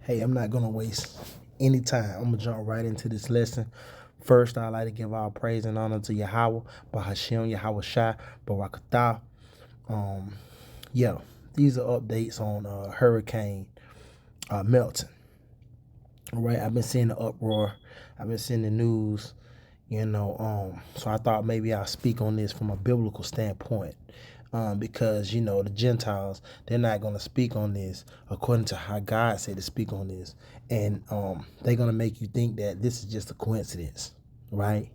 Hey, I'm not going to waste any time. I'm going to jump right into this lesson. First, I'd like to give all praise and honor to Yahweh, Bahashem, Yahweh Shai, Barakatah. Um, yeah, these are updates on Hurricane Milton. All right, I've been seeing the uproar. I've been seeing the news, so I thought maybe I'll speak on this from a biblical standpoint. Because the Gentiles, they're not going to speak on this according to how God said to speak on this, and they're going to make you think that this is just a coincidence, right?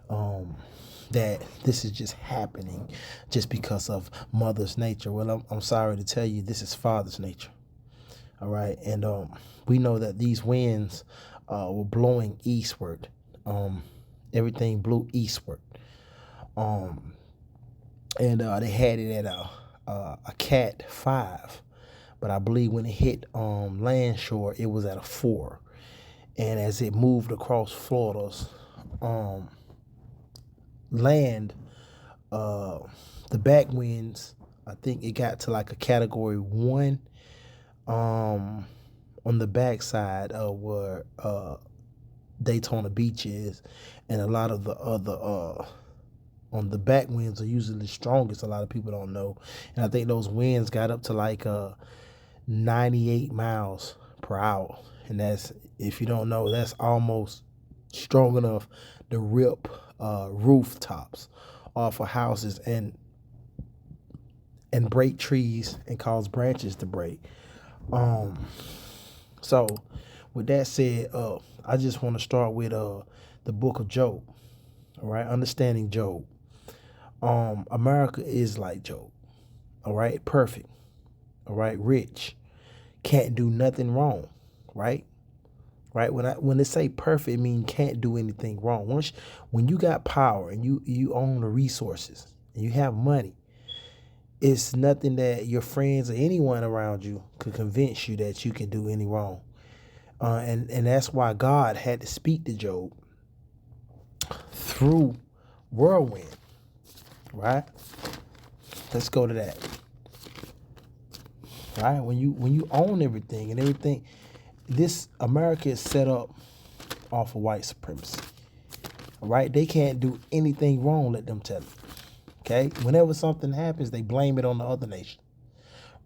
That this is just happening just because of Mother's nature. Well, I'm sorry to tell you, this is Father's nature. All right, and we know that these winds were blowing eastward. Everything blew eastward. And they had it at a Cat 5, but I believe when it hit land shore, it was at a 4. And as it moved across Florida's land, the back winds, I think it got to like a Category 1 on the backside of where Daytona Beach is, and a lot of the other on the back winds are usually the strongest. A lot of people don't know. And I think those winds got up to like 98 miles per hour. And that's, if you don't know, that's almost strong enough to rip rooftops off of houses and break trees and cause branches to break. So with that said, I just want to start with the book of Job. All right, understanding Job. America is like Job, all right, perfect, all right, rich, can't do nothing wrong, right? When they say perfect, it means can't do anything wrong. When you got power and you own the resources and you have money, it's nothing that your friends or anyone around you could convince you that you can do any wrong. And that's why God had to speak to Job through whirlwind. Right? Let's go to that. Right? When you own everything and everything, this America is set up off of white supremacy. All right? They can't do anything wrong, let them tell you. Okay? Whenever something happens, they blame it on the other nation.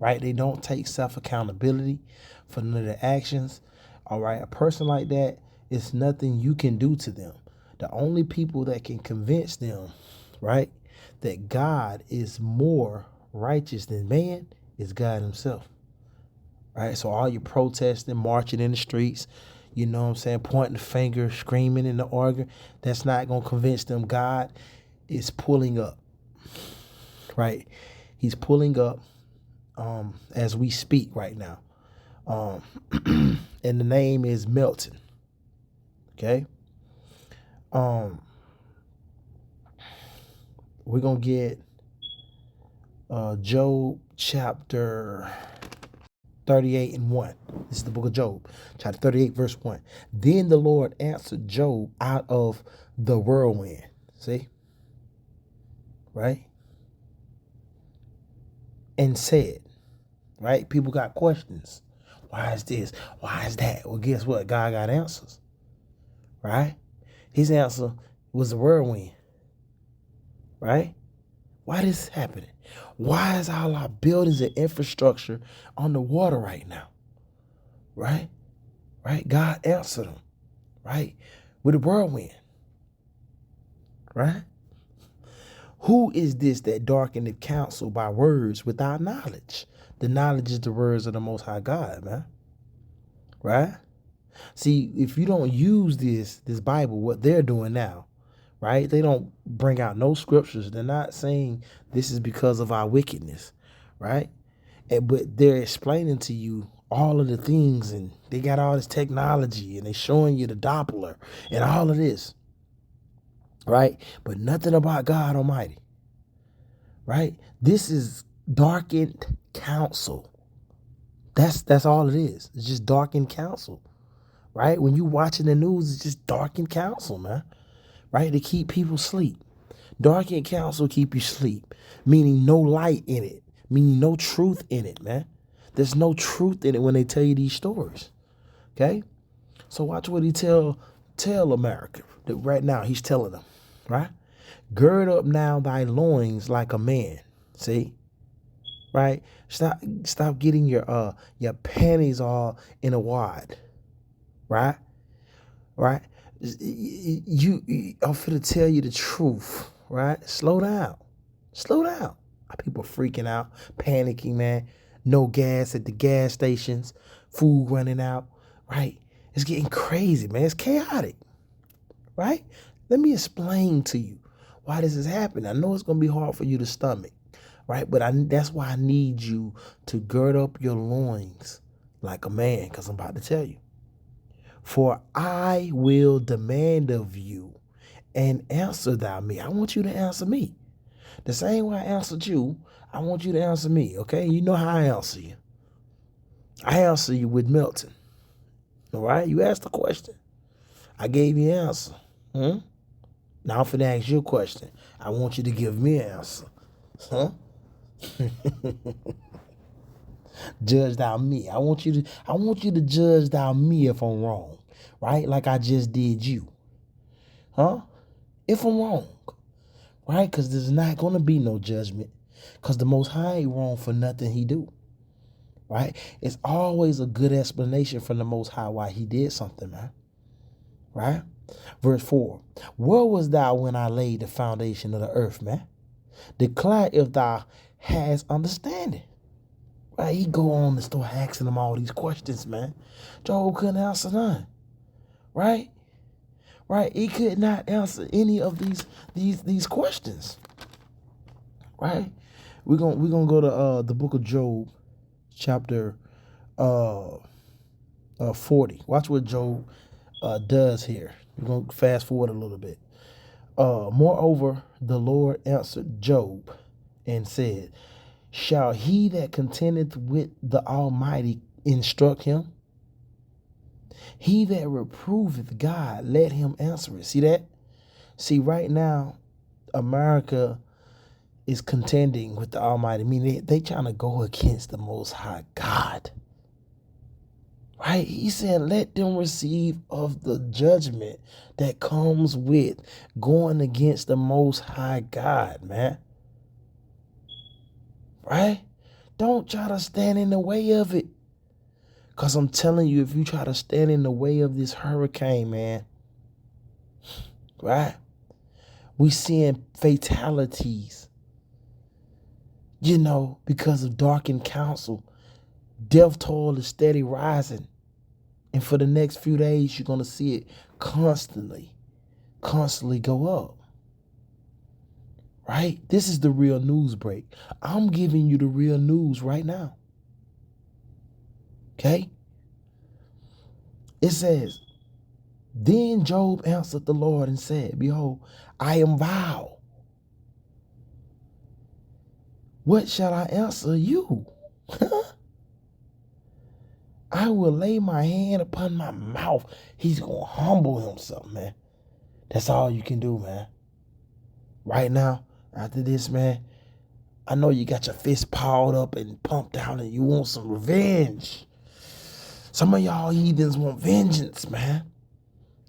Right? They don't take self-accountability for none of their actions. All right? A person like that, it's nothing you can do to them. The only people that can convince them, right, that God is more righteous than man is God himself. Right? So all your protesting, marching in the streets, pointing the finger, screaming in the organ, that's not going to convince them. God is pulling up. Right? He's pulling up as we speak right now. And the name is Milton. Okay? We're going to get Job chapter 38 and 1. This is the book of Job, chapter 38, verse 1. Then the Lord answered Job out of the whirlwind. See? Right? And said, right? People got questions. Why is this? Why is that? Well, guess what? God got answers. Right? His answer was the whirlwind. Right? Why this happening? Why is all our buildings and infrastructure on the water right now? Right? Right? God answered them. Right? With a whirlwind. Right? Who is this that darkeneth counsel by words without knowledge? The knowledge is the words of the Most High God, man. Right? See, if you don't use this Bible, what they're doing now, right? They don't bring out no scriptures. They're not saying this is because of our wickedness, right? But they're explaining to you all of the things, and they got all this technology, and they're showing you the Doppler and all of this, right? But nothing about God Almighty, right? This is darkened counsel. That's all it is. It's just darkened counsel, right? When you watching the news, it's just darkened counsel, man. Right? To keep people asleep. Darkened counsel keep you asleep, meaning no light in it, meaning no truth in it, man. There's no truth in it when they tell you these stories. Okay? So watch what he tell America. That right now he's telling them, right? Gird up now thy loins like a man. See? Right? Stop getting your panties all in a wad. Right? Right? I'm finna tell you the truth. Right? Slow down. Slow down. People freaking out, panicking, man. No gas at the gas stations, food running out, right? It's getting crazy, man. It's chaotic, right? Let me explain to you why this is happening. I know it's going to be hard for you to stomach, right? But that's why I need you to gird up your loins like a man, because I'm about to tell you. For I will demand of you and answer thou me. I want you to answer me. The same way I answered you, I want you to answer me, okay? You know how I answer you. I answer you with Milton, all right? You asked the question. I gave you an answer. Now I'm finna ask you a question. I want you to give me an answer. Huh? Judge thou me. I want you to judge thou me if I'm wrong, right? Like I just did you. Huh? If I'm wrong. Right? Because there's not going to be no judgment. Because the Most High ain't wrong for nothing he do. Right? It's always a good explanation from the Most High why he did something, man. Right? Verse 4. Where was thou when I laid the foundation of the earth, man? Declare if thou hast understanding. Right? He go on and start asking them all these questions, man. Job couldn't answer none. Right? Right? He could not answer any of these questions. Right? We're gonna go to the book of Job, chapter 40. Watch what Job does here. We're gonna fast forward a little bit. Moreover, the Lord answered Job and said, shall he that contendeth with the Almighty instruct him? He that reproveth God, let him answer it. See that? See, right now, America is contending with the Almighty. I mean, they trying to go against the Most High God. Right? He said, let them receive of the judgment that comes with going against the Most High God, man. Right? Don't try to stand in the way of it. Because I'm telling you, if you try to stand in the way of this hurricane, man, right? We seeing fatalities, because of darkened counsel. Death toll is steady rising. And for the next few days, you're going to see it constantly go up. Right? This is the real news break. I'm giving you the real news right now. Okay? It says, then Job answered the Lord and said, behold, I am vile. What shall I answer you? I will lay my hand upon my mouth. He's going to humble himself, man. That's all you can do, man. Right now, after this, man, I know you got your fist pawed up and pumped out and you want some revenge. Some of y'all heathens want vengeance, man.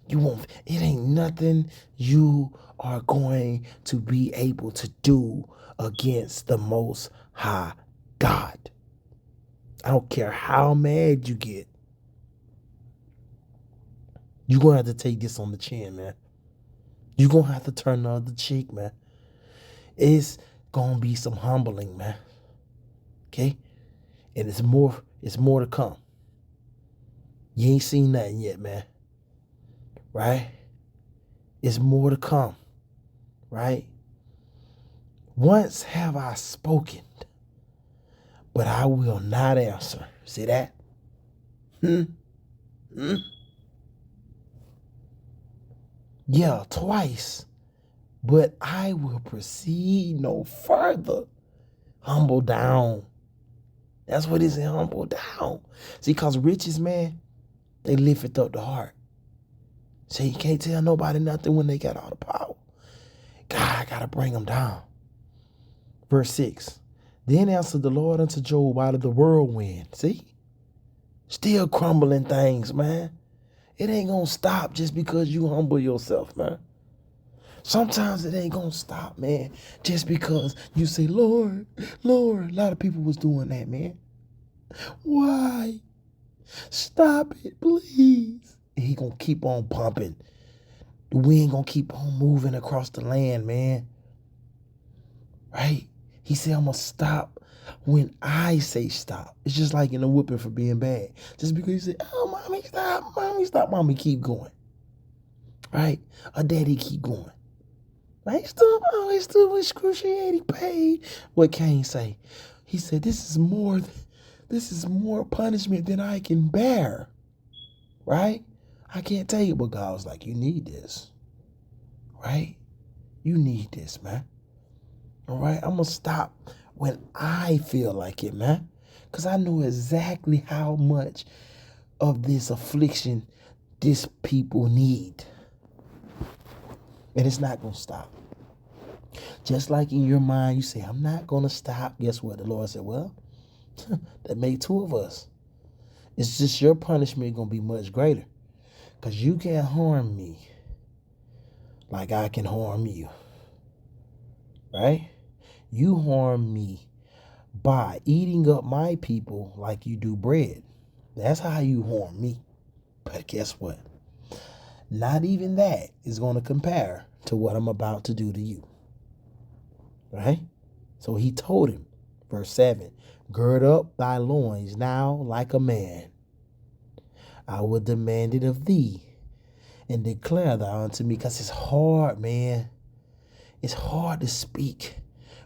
It ain't nothing you are going to be able to do against the Most High God. I don't care how mad you get. You're going to have to take this on the chin, man. You're going to have to turn the other cheek, man. It's going to be some humbling, man. Okay? And it's more to come. You ain't seen nothing yet, man. Right? It's more to come. Right? Once have I spoken, but I will not answer. See that? Yeah, twice. But I will proceed no further. Humble down. That's what it is, humble down. See, because riches, man, they lift up the heart. See, you can't tell nobody nothing when they got all the power. God got to bring them down. Verse 6. Then answered the Lord unto Job out of the whirlwind. See? Still crumbling things, man. It ain't gonna stop just because you humble yourself, man. Sometimes it ain't gonna stop, man, just because you say, Lord, Lord. A lot of people was doing that, man. Why? Stop it, please. And he gonna keep on pumping. The wind gonna keep on moving across the land, man. Right? He said, I'm gonna stop when I say stop. It's just like in a whooping for being bad. Just because you say, oh, mommy, stop, mommy, keep going. Right? Or daddy, keep going. Right? Stop, oh, it's still excruciating pain. What Cain say? He said, this is more punishment than I can bear. Right? I can't tell you, but God was like, you need this. Right? You need this, man. All right? I'm going to stop when I feel like it, man. Because I know exactly how much of this affliction this people need. And it's not going to stop. Just like in your mind, you say, I'm not going to stop. Guess what? The Lord said, well, that made two of us. It's just your punishment going to be much greater. Because you can't harm me like I can harm you. Right? You harm me by eating up my people like you do bread. That's how you harm me. But guess what? Not even that is going to compare to what I'm about to do to you. Right? So he told him, verse 7, gird up thy loins now like a man. I will demand it of thee and declare thou unto me. Because it's hard, man. It's hard to speak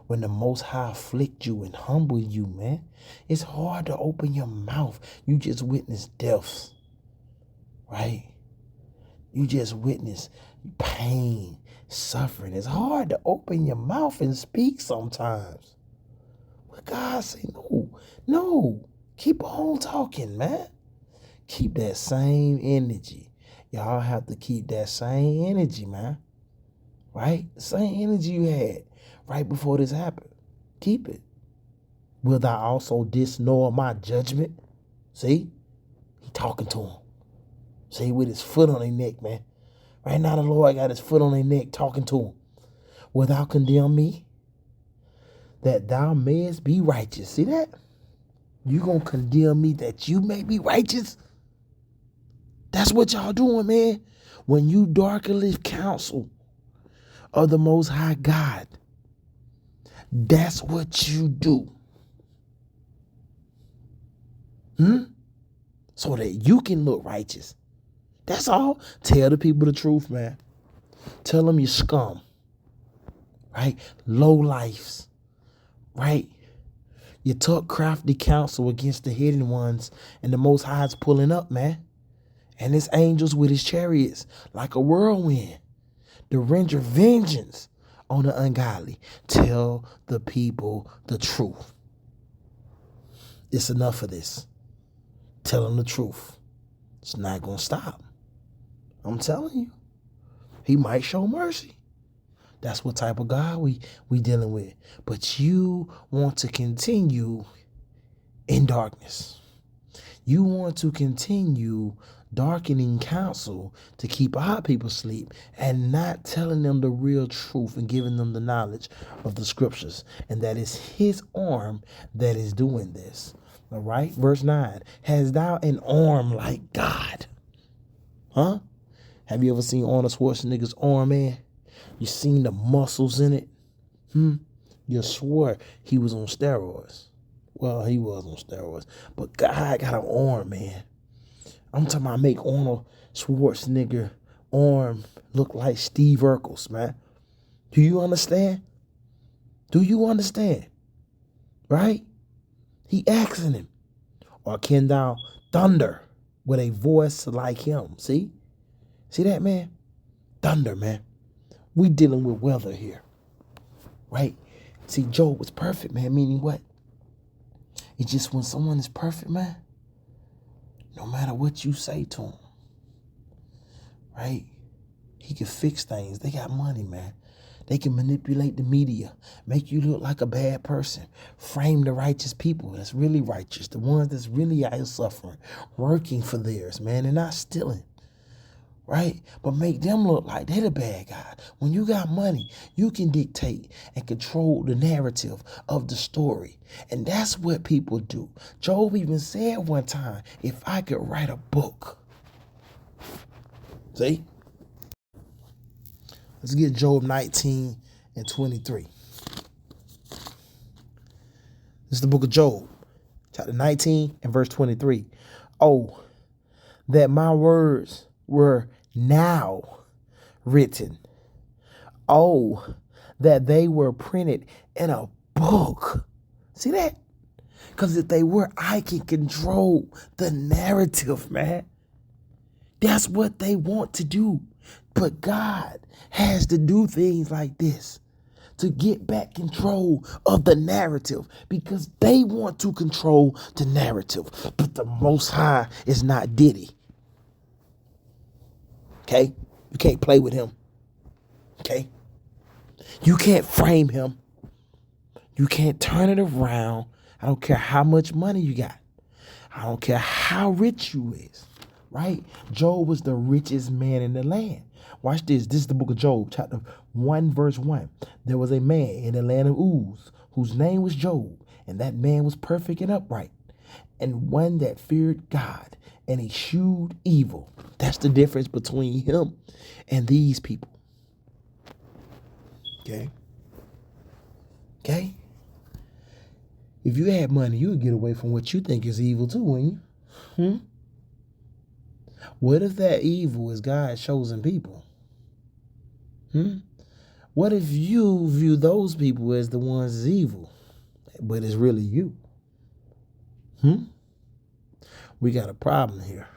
when the Most High afflict you and humble you, man. It's hard to open your mouth. You just witnessed deaths, right? You just witnessed pain, suffering. It's hard to open your mouth and speak sometimes. But God say, no, keep on talking, man. Keep that same energy. Y'all have to keep that same energy, man. Right? The same energy you had right before this happened. Keep it. Will thou also disnor my judgment? See? He talking to him. See, with his foot on their neck, man. Right now the Lord got his foot on their neck talking to him. Will thou condemn me? That thou mayest be righteous. See that? You gonna condemn me that you may be righteous? That's what y'all doing, man. When you darkenly counsel of the Most High God, that's what you do. So that you can look righteous. That's all. Tell the people the truth, man. Tell them you're scum. Right? Low lives. Right? You took crafty counsel against the hidden ones, and the Most High is pulling up, man. And his angels with his chariots like a whirlwind to render vengeance on the ungodly. Tell the people the truth. It's enough of this. Tell them the truth. It's not going to stop. I'm telling you. He might show mercy. That's what type of God we dealing with. But you want to continue in darkness. You want to continue darkening counsel to keep our people asleep and not telling them the real truth and giving them the knowledge of the scriptures. And that is his arm that is doing this. All right. Verse 9. Hast thou an arm like God? Huh? Have you ever seen Arnold Schwarzenegger's arm, man? You seen the muscles in it? You swear he was on steroids. Well, he was on steroids. But God got an arm, man. I'm talking about make Arnold Schwarzenegger arm look like Steve Urkel's, man. Do you understand? Do you understand? Right? He asking him, or can thou thunder with a voice like him? See? See that, man? Thunder, man. We dealing with weather here. Right? See, Job was perfect, man. Meaning what? It's just when someone is perfect, man, no matter what you say to him, right? He can fix things. They got money, man. They can manipulate the media, make you look like a bad person, frame the righteous people that's really righteous, the ones that's really out here suffering, working for theirs, man, and not stealing. Right? But make them look like they're the bad guy. When you got money, you can dictate and control the narrative of the story. And that's what people do. Job even said one time, if I could write a book. See? Let's get Job 19 and 23. This is the book of Job, chapter 19 and verse 23. Oh, that my words were now written. Oh, that they were printed in a book. See that? Because if they were, I can control the narrative, man. That's what they want to do. But God has to do things like this to get back control of the narrative, because they want to control the narrative. But the Most High is not Diddy. Okay? You can't play with him. Okay? You can't frame him. You can't turn it around. I don't care how much money you got. I don't care how rich you is. Right? Job was the richest man in the land. Watch this. This is the book of Job, chapter 1, verse 1. There was a man in the land of Uz whose name was Job, and that man was perfect and upright, and one that feared God and eschewed evil. That's the difference between him and these people. Okay? Okay? If you had money, you would get away from what you think is evil too, wouldn't you? What if that evil is God's chosen people? What if you view those people as the ones as evil, but it's really you? We got a problem here.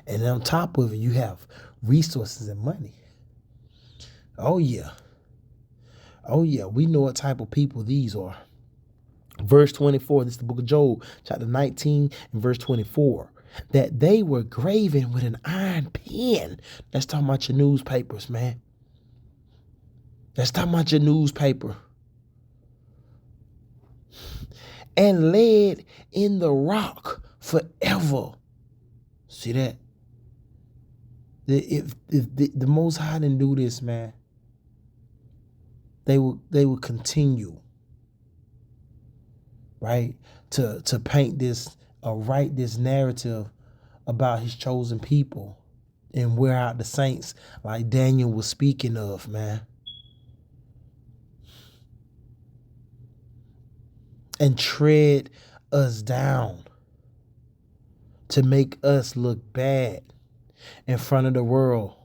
And on top of it, you have resources and money. Oh, yeah. Oh, yeah. We know what type of people these are. Verse 24, this is the book of Job, chapter 19 and verse 24. That they were graven with an iron pen. That's talking about your newspapers, man. That's talking about your newspaper. And laid in the rock forever. See that? If the Most High didn't do this, man, they will continue, right, to paint this or write this narrative about his chosen people and wear out the saints like Daniel was speaking of, man. And tread us down to make us look bad in front of the world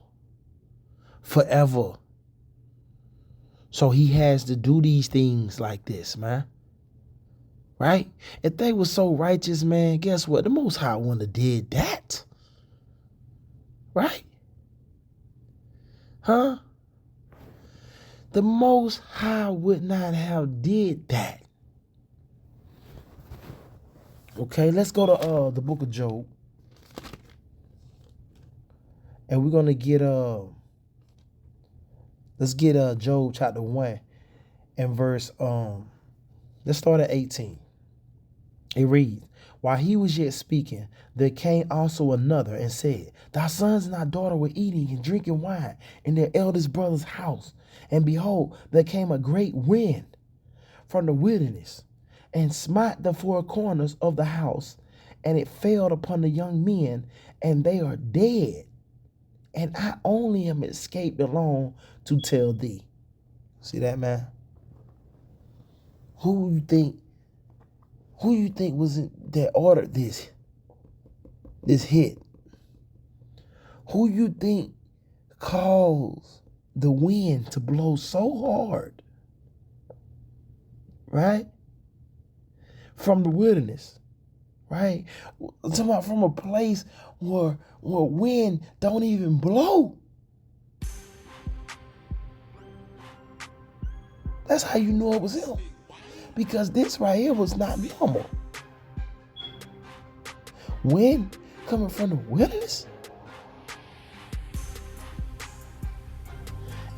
forever. So he has to do these things like this, man. Right? If they were so righteous, man, guess what? The Most High wouldn't have did that. Right? Huh? The Most High would not have did that. Okay, let's go to the book of Job. And we're gonna get let's get Job chapter 1 and verse let's start at 18. It reads, while he was yet speaking, there came also another and said, thy sons and thy daughter were eating and drinking wine in their eldest brother's house. And behold, there came a great wind from the wilderness and smite the four corners of the house, and it fell upon the young men, and they are dead. And I only am escaped alone to tell thee. See that, man? Who you think was it that ordered this hit? Who you think caused the wind to blow so hard? Right? From the wilderness. Right? I'm talking about from a place where wind don't even blow. That's how you know it was him. Because this right here was not normal. Wind coming from the wilderness.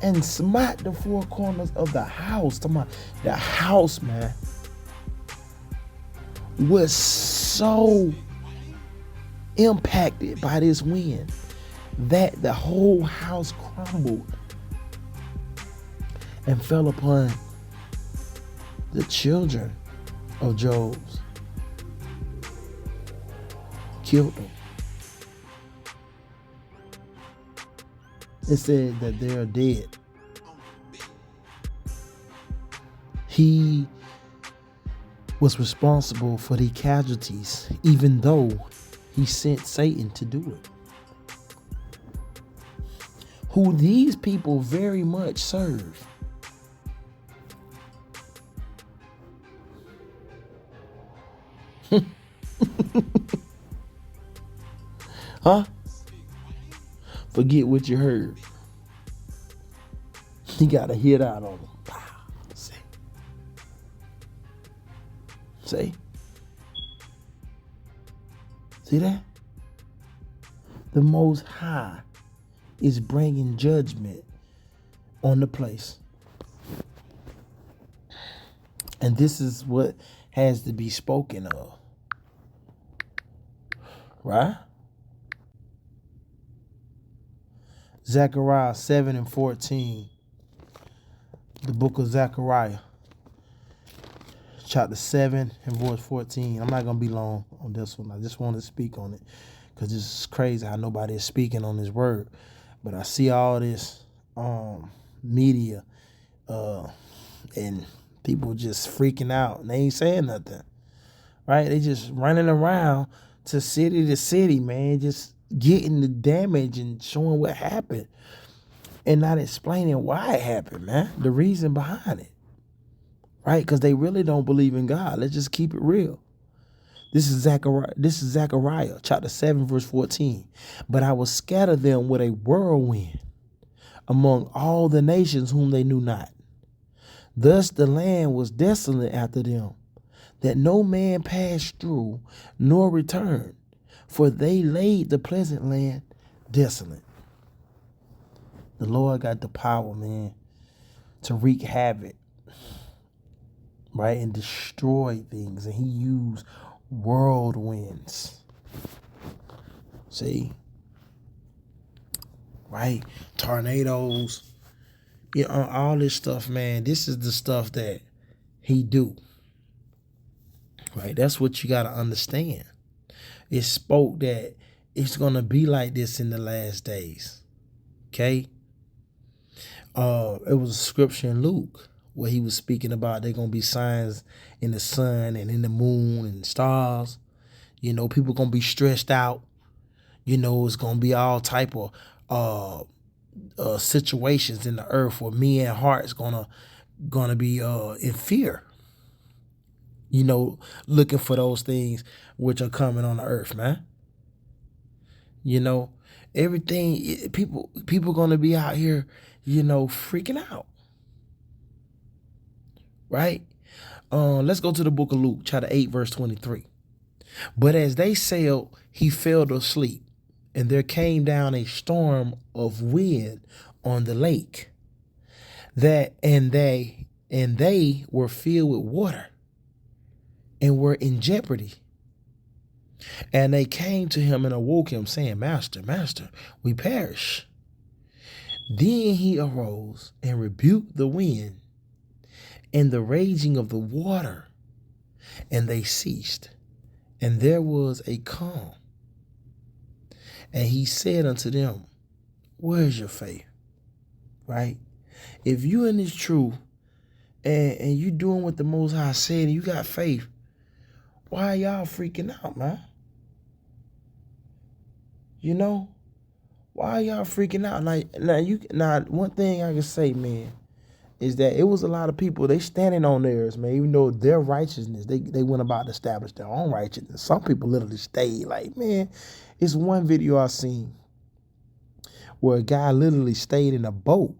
and smite the four corners of the house. The house, man, was so impacted by this wind that the whole house crumbled and fell upon the children of Job's. Killed them. It said that they are dead. He was responsible for the casualties, even though he sent Satan to do it. Who these people very much serve. Huh? Forget what you heard. He got a hit out on him. See? See that? The Most High is bringing judgment on the place. And this is what has to be spoken of. Right? Zechariah 7:14. The book of Zechariah. Chapter 7 and verse 14. I'm not going to be long on this one. I just want to speak on it because it's crazy how nobody is speaking on this word. But I see all this media and people just freaking out and they ain't saying nothing. Right? They just running around to city, man, just getting the damage and showing what happened and not explaining why it happened, man. The reason behind it. Right? Because they really don't believe in God. Let's just keep it real. This is Zechariah chapter 7, verse 14. But I will scatter them with a whirlwind among all the nations whom they knew not. Thus the land was desolate after them, that no man passed through nor returned, for they laid the pleasant land desolate. The Lord got the power, man, to wreak havoc, right, and destroy things, and he used whirlwinds. See? Right? Tornadoes, you know, all this stuff, man. This is the stuff that he do. Right? That's what you got to understand. It spoke that it's going to be like this in the last days. Okay? It was a scripture in Luke where he was speaking about there going to be signs in the sun and in the moon and stars. You know, people going to be stressed out. You know, it's going to be all type of situations in the earth where men's hearts going to be in fear. You know, looking for those things which are coming on the earth, man. You know, everything, people going to be out here, you know, freaking out. Right? Let's go to the book of Luke, chapter 8, verse 23. But as they sailed, he fell asleep, and there came down a storm of wind on the lake, and they were filled with water and were in jeopardy. And they came to him and awoke him, saying, Master, Master, we perish. Then he arose and rebuked the wind and the raging of the water, and they ceased, and there was a calm. And he said unto them, where is your faith? Right? If you in this truth and you doing what the Most High said and you got faith, why are y'all freaking out, man? You know? Why are y'all freaking out? Now one thing I can say, man, is that it was a lot of people, they standing on theirs, man, even though their righteousness, they went about to establish their own righteousness. Some people literally stayed like, man, it's one video I seen where a guy literally stayed in a boat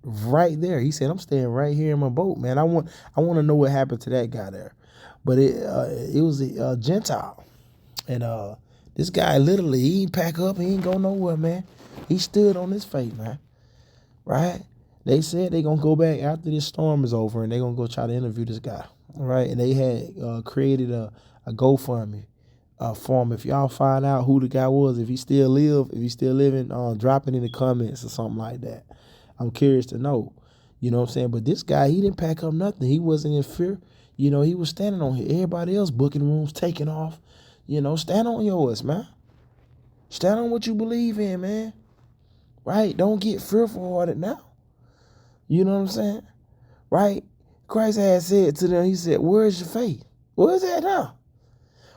right there. He said, I'm staying right here in my boat, man. I want to know what happened to that guy there. But it was a Gentile. And this guy literally, he ain't pack up, he ain't go nowhere, man. He stood on his faith, man. right? They said they gonna go back after this storm is over and they gonna go try to interview this guy, right? And they had created a GoFundMe for him. If y'all find out who the guy was, if he's still living, drop it in the comments or something like that. I'm curious to know. You know what I'm saying? But this guy, he didn't pack up nothing. He wasn't in fear. You know, he was standing on here. Everybody else booking rooms, taking off. You know, stand on yours, man. Stand on what you believe in, man. Right? Don't get fearful of it now. You know what I'm saying? Right? Christ had said to them, he said, where's your faith? Where's that now?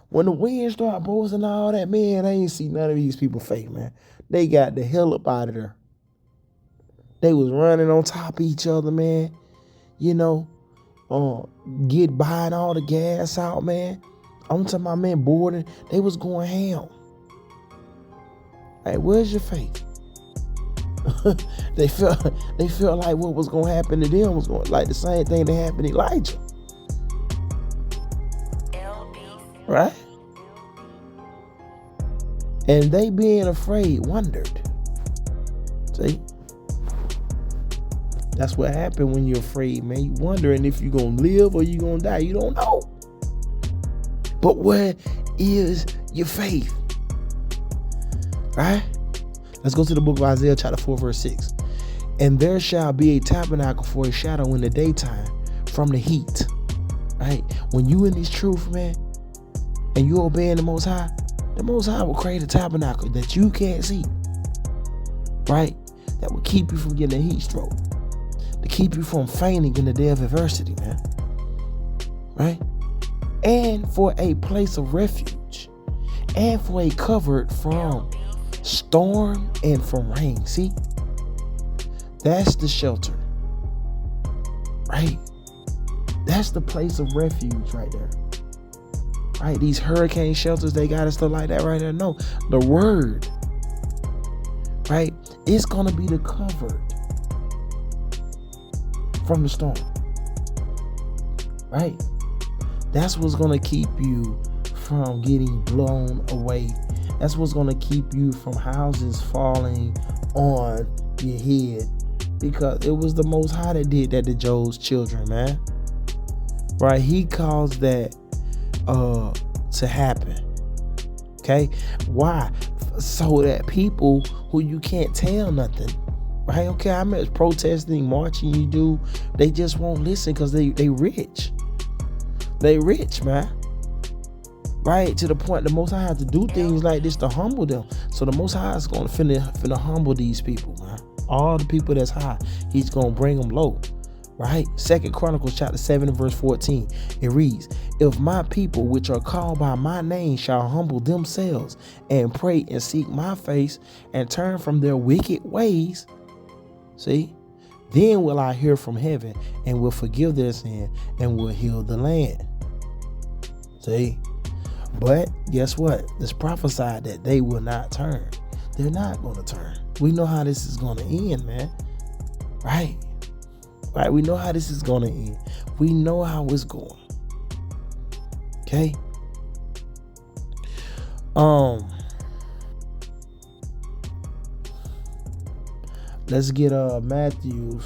When the wind start blowing and all that, man, I ain't see none of these people faith, man. They got the hell up out of there. They was running on top of each other, man. You know, get buying all the gas out, man. I'm talking about, man, boarding. They was going ham. Hey, where's your faith? they felt like what was gonna happen to them was going like the same thing that happened to Elijah. Right? And they being afraid wondered. See? That's what happened when you're afraid, man. You wondering if you're gonna live or you gonna die. You don't know. But where is your faith? Right? Let's go to the book of Isaiah chapter 4 verse 6. And there shall be a tabernacle for a shadow in the daytime from the heat. Right? When you in this truth, man, and you obeying the Most High will create a tabernacle that you can't see. Right? That will keep you from getting a heat stroke. To keep you from fainting in the day of adversity, man. Right? And for a place of refuge. And for a covert from storm and from rain. See? That's the shelter. Right? That's the place of refuge right there. Right? These hurricane shelters they got and stuff like that right there. No. The word. Right? It's going to be the covert from the storm. Right? That's what's going to keep you from getting blown away. That's what's going to keep you from houses falling on your head. Because it was the Most High that did that to Job's children, man. Right? He caused that to happen. Okay? Why? So that people who you can't tell nothing. Right? Okay, I mean, protesting, marching, you do. They just won't listen because they rich. They rich, man. Right? To the point the Most High has to do things like this to humble them. So the Most High is going to finna humble these people, man. All the people that's high, he's going to bring them low. Right? 2 Chronicles chapter 7 and verse 14. It reads, if my people which are called by my name shall humble themselves and pray and seek my face and turn from their wicked ways. See? Then will I hear from heaven and will forgive their sin and will heal the land. See? But guess what? It's prophesied that they will not turn. They're not going to turn. We know how this is going to end, man. Right? Right? We know how this is going to end. We know how it's going. Okay? Let's get Matthew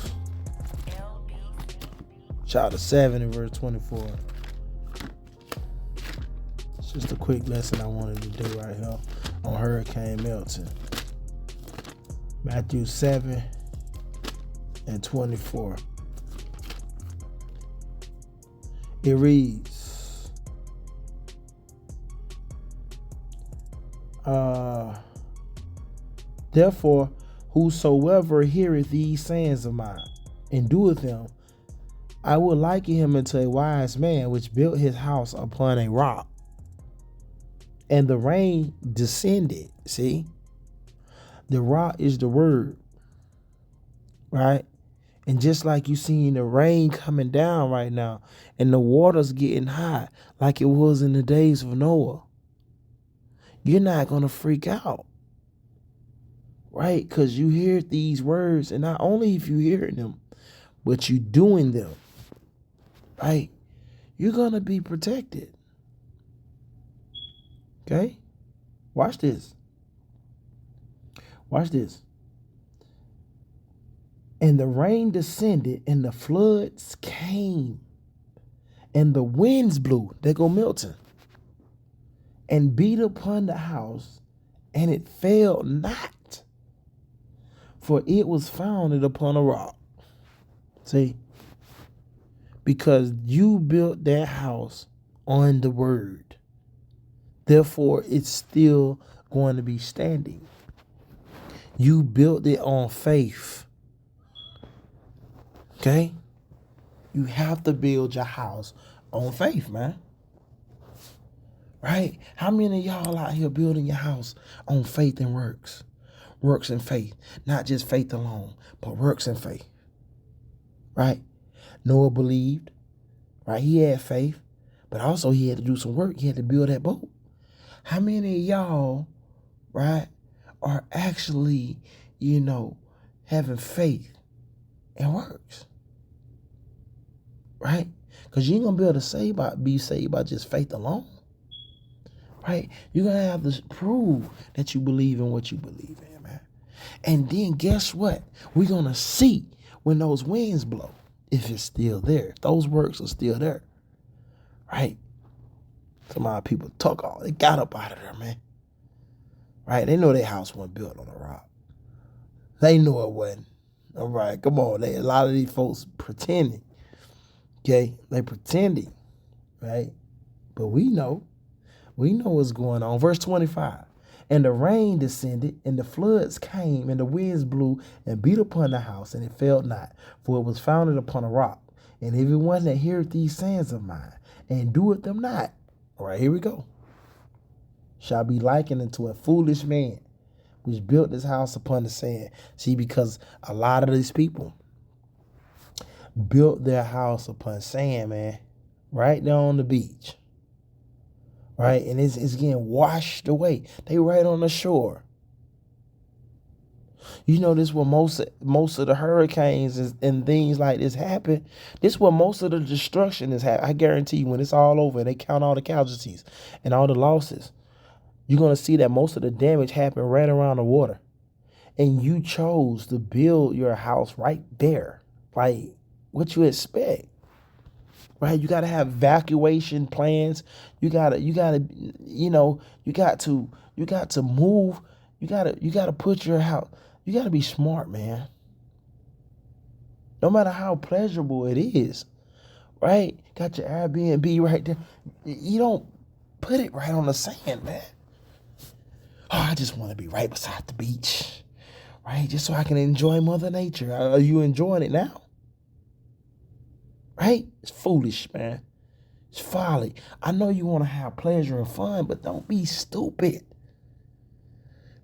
chapter 7 and verse 24. It's just a quick lesson I wanted to do right here on Hurricane Milton. Matthew 7 and 24. It reads, therefore, whosoever heareth these sayings of mine and doeth them, I will liken him unto a wise man which built his house upon a rock. And the rain descended. See? The rock is the word. Right? And just like you seeing the rain coming down right now and the water's getting high like it was in the days of Noah, you're not going to freak out. Right? Because you hear these words, and not only if you hearing them, but you doing them. Right? You're going to be protected. Okay? Watch this. Watch this. And the rain descended, and the floods came, and the winds blew. There go Milton. And beat upon the house, and it fell not, for it was founded upon a rock. See? Because you built that house on the word. Therefore, it's still going to be standing. You built it on faith. Okay? You have to build your house on faith, man. Right? How many of y'all out here building your house on faith and works? Works and faith. Not just faith alone, but works and faith. Right? Noah believed. Right? He had faith. But also he had to do some work. He had to build that boat. How many of y'all, right, are actually, having faith and works? Right? Because you ain't going to be able to be saved by just faith alone. Right? You're going to have to prove that you believe in what you believe in, man. And then guess what? We're going to see when those winds blow, if it's still there. If those works are still there. Right? Some of our people they got up out of there, man. Right? They know their house wasn't built on a rock. They know it wasn't. All right, come on. A lot of these folks pretending. Okay? They pretending. Right? But we know. We know what's going on. Verse 25. And the rain descended, and the floods came, and the winds blew and beat upon the house, and it fell not, for it was founded upon a rock. And everyone that heareth these sayings of mine, and doeth them not, all right, here we go, shall be likened unto a foolish man, which built his house upon the sand. See, because a lot of these people built their house upon sand, man, right there on the beach. Right? And it's getting washed away. They right on the shore. You know, this is where most of the hurricanes and things like this happen. This is where most of the destruction is happening. I guarantee you, when it's all over and they count all the casualties and all the losses, you're going to see that most of the damage happened right around the water. And you chose to build your house right there. Like, what you expect? Right? You got to have evacuation plans. You got to move. You got to put your house. You got to be smart, man. No matter how pleasurable it is, right? Got your Airbnb right there. You don't put it right on the sand, man. Oh, I just want to be right beside the beach, right? Just so I can enjoy Mother Nature. Are you enjoying it now? Right? It's foolish, man. It's folly. I know you want to have pleasure and fun, but don't be stupid.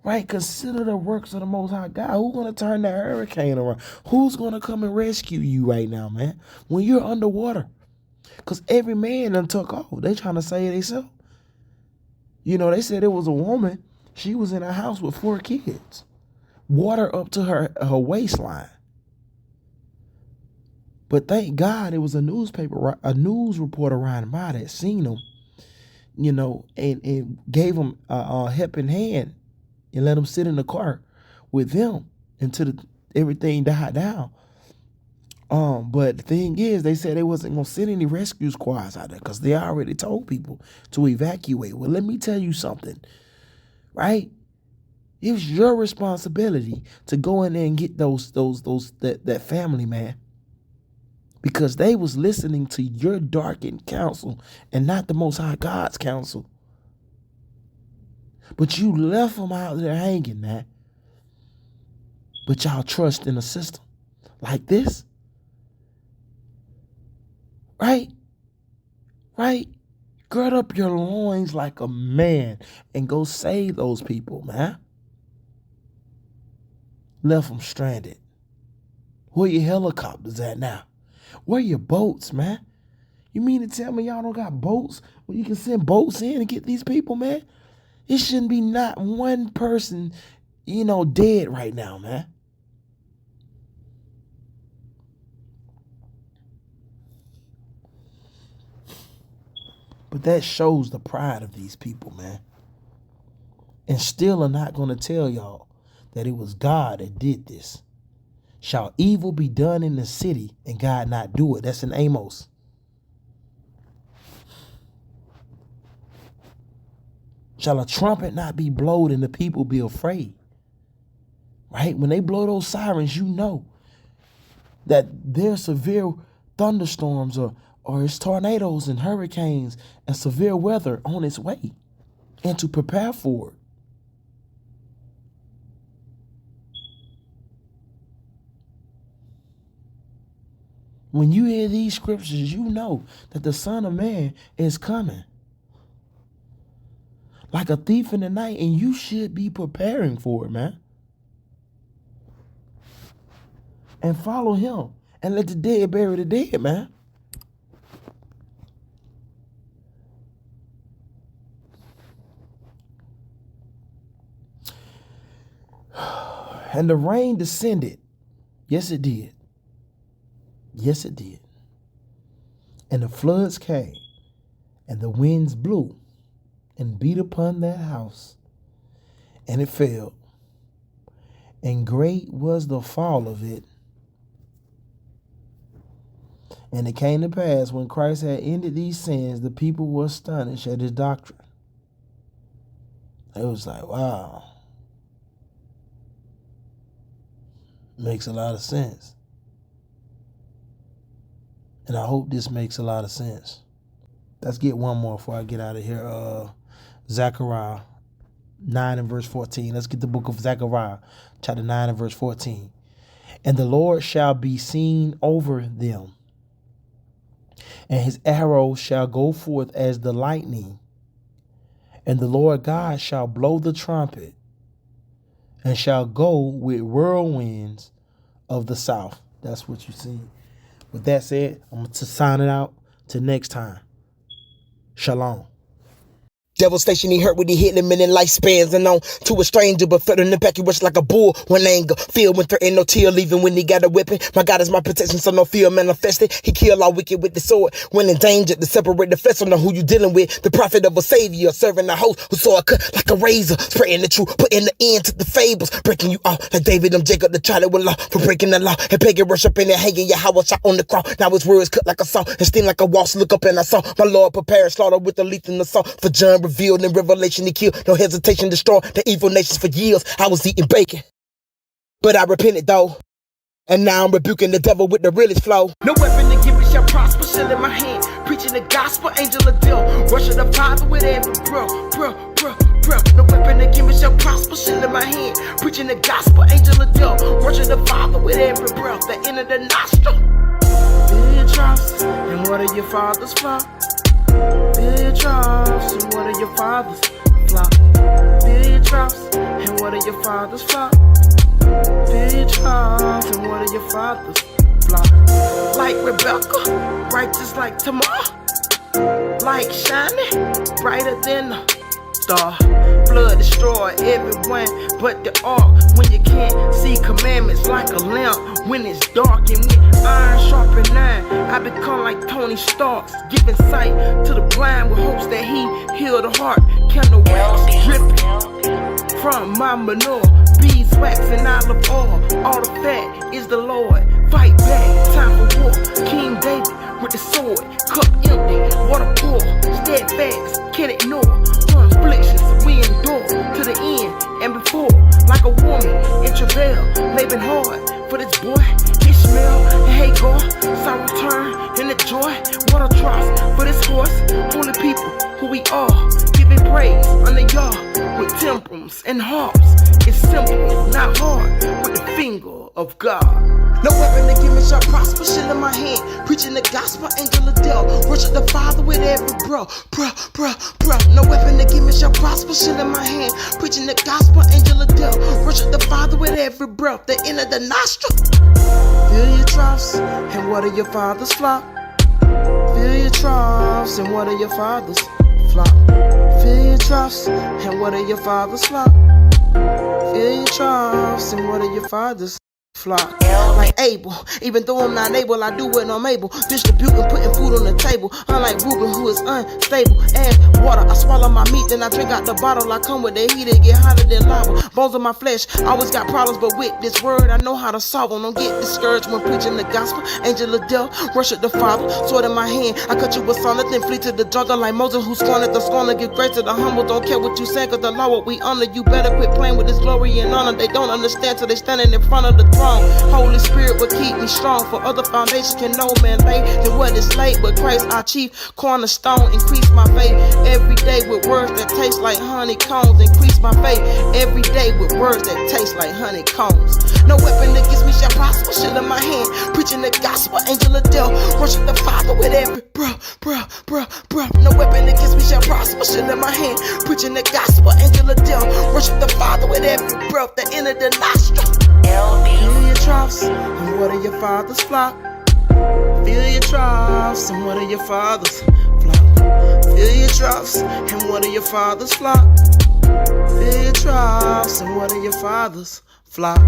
Right? Consider the works of the Most High God. Who's going to turn that hurricane around? Who's going to come and rescue you right now, man? When you're underwater. Because every man done took off. They trying to save themselves. They said it was a woman. She was in a house with 4 kids. Water up to her waistline. But thank God it was a news reporter riding by that seen them, and gave them a helping hand and let them sit in the car with them until everything died down. But the thing is, they said they wasn't going to send any rescue squads out there because they already told people to evacuate. Well, let me tell you something, right? It was your responsibility to go in there and get that family, man. Because they was listening to your darkened counsel and not the Most High God's counsel. But you left them out there hanging, man. But y'all trust in a system like this? Right? Right? Gird up your loins like a man and go save those people, man. Left them stranded. Where your helicopters at now? Where your boats, man? You mean to tell me y'all don't got boats where you can send boats in and get these people, man? It shouldn't be not one person, dead right now, man. But that shows the pride of these people, man. And still are not going to tell y'all that it was God that did this. Shall evil be done in the city and God not do it? That's in Amos. Shall a trumpet not be blown and the people be afraid? Right? When they blow those sirens, you know that there's severe thunderstorms or it's tornadoes and hurricanes and severe weather on its way, and to prepare for it. When you hear these scriptures, you know that the Son of Man is coming like a thief in the night, and you should be preparing for it, man. And follow him and let the dead bury the dead, man. And the rain descended. Yes, it did. Yes, it did. And the floods came, and the winds blew and beat upon that house, and it fell. And great was the fall of it. And it came to pass, when Christ had ended these sins, the people were astonished at his doctrine. It was like, wow. Makes a lot of sense. And I hope this makes a lot of sense. Let's get one more before I get out of here. Zechariah 9 and verse 14. Let's get the book of Zechariah, chapter 9 and verse 14. And the Lord shall be seen over them, and his arrow shall go forth as the lightning, and the Lord God shall blow the trumpet, and shall go with whirlwinds of the south. That's what you see. With that said, I'm going to sign it out. Till next time. Shalom. Devastation he hurt when he hit him in lifespans and on to a stranger, but felt an impact. He rushed like a bull when anger filled, when threatened, no tear, leaving when he got a weapon. My God is my protection, so no fear manifested. He killed all wicked with the sword when endangered to separate the flesh. Don't know who you dealing with. The prophet of a savior, serving a host who saw a cut like a razor, spreading the truth, putting the end to the fables, breaking you off like David and Jacob, the child with law for breaking the law and pagan worship and hanging Yahweh shot on the cross. Now his words cut like a saw and sting like a wasp. Look up and I saw my Lord prepare slaughter with the lethal assault. For John revealed in Revelation he killed, no hesitation, destroy the evil nations. For years I was eating bacon, but I repented though, and now I'm rebuking the devil with the realest flow. No weapon to give me shall prosper, still in my hand, preaching the gospel, angel of death, worship the Father with every breath. No weapon to give me shall prosper, still in my hand, preaching the gospel, angel of death, worship the Father with every breath. The end of the nostril. Fill your troughs, and what are your father's flock? Fill your troughs, and what are your father's flock? Fill your troughs, and what are your father's flock? Fill your troughs, and what are your father's flock? Like Rebecca, righteous like Tamar, like shining, brighter than the star. Flood destroy everyone but the ark. When you can't see commandments, like a lamp when it's dark. And with iron sharpen iron, I become like Tony Stark, giving sight to the blind with hopes that he heal the heart. Candle wax dripping from my manure, beeswax and olive oil. All the fat is the Lord. Fight back, time for war. King David with the sword, cup empty, water pour, steadfast, can't ignore. Afflictions we endure to the end and before, like a woman in travail, laboring hard for this boy Ishmael and Hagar. Sorrow turn into joy, water drops for this horse. Holy people who we are, giving praise under Yah with timbrels and harps. It's simple, not hard, with the finger of God. No weapon to give me shall prosper, shit in my hand, preaching the gospel, angel of death, worship the Father with every breath. No weapon to give me shall prosper, shit in my hand, preaching the gospel, angel of death, worship the Father with every breath. The end of the nostril. Fill your troughs, and what are your father's flock? Fill your troughs, and what are your father's flock? Fill your troughs, and what are your father's flock? Fill your troughs, and what are your father's Flock like Abel, even though I'm not able, I do what I'm able. Distributing, putting food on the table. Unlike Ruben, who is unstable. And water, I swallow my meat, then I drink out the bottle. I come with the heat, it get hotter than lava. Bones of my flesh, always got problems, but with this word, I know how to solve them. Don't get discouraged when preaching the gospel. Angel of death, worship the Father. Sword in my hand, I cut you with sonnet, then flee to the jungle like Moses, who scorned the scorner. Give grace to the humble, don't care what you say, cause the law what we honor. You better quit playing with this glory and honor. They don't understand till they standing in front of the throne. Holy Spirit will keep me strong, for other foundations can no man lay than what is laid. But Christ our chief cornerstone, increase my faith every day with words that taste like honeycombs. Increase my faith every day with words that taste like honeycombs. No weapon against me shall prosper. Shit in my hand, preaching the gospel. Angel of death, worship the Father with every breath. No weapon against me shall prosper. Shit in my hand, preaching the gospel. Angel of death, worship the Father with every breath that enter the nostril. Fill your troughs and water your father's flock. Fill your troughs and water your father's flock. Fill your troughs and water your father's flock. Fill your troughs and water your father's flock.